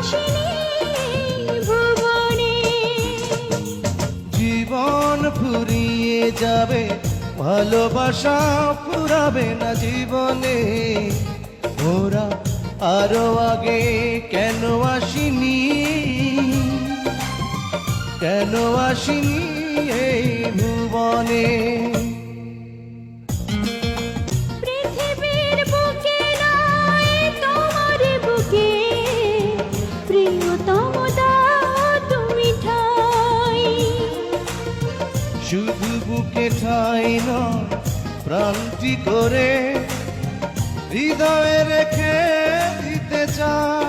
আসেনি ভুবনে। জীবন ফুরিয়ে যাবে, ভালোবাসা ফুরাবে না জীবনে। ওরা আরো আগে কেন আসেনি, কেন আসেনি এই ভুবনে। পৃথিবীর বুকে নয় তোমার বুকে প্রিয়তম দাও তুমি ঠাই। শুধু বুকে ঠাই নয়, প্রাণটি করে হৃদয়ে রেখে দিতে চাই।